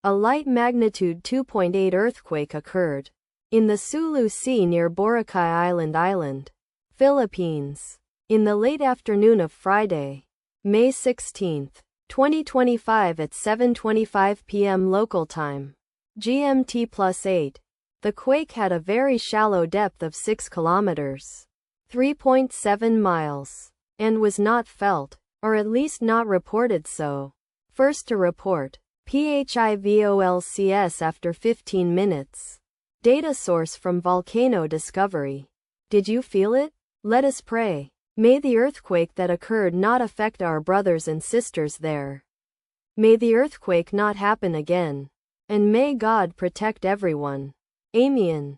A light magnitude 2.8 earthquake occurred in the Sulu Sea near Boracay Island, Philippines, in the late afternoon of Friday, May 16, 2025 at 7:25 p.m. local time, GMT+8. The quake had a very shallow depth of 6 kilometers, 3.7 miles, and was not felt, or at least not reported so. First to report, PHIVOLCS after 15 minutes. Data source from Volcano Discovery. Did you feel it? Let us pray. May the earthquake that occurred not affect our brothers and sisters there. May the earthquake not happen again. And may God protect everyone. Amen.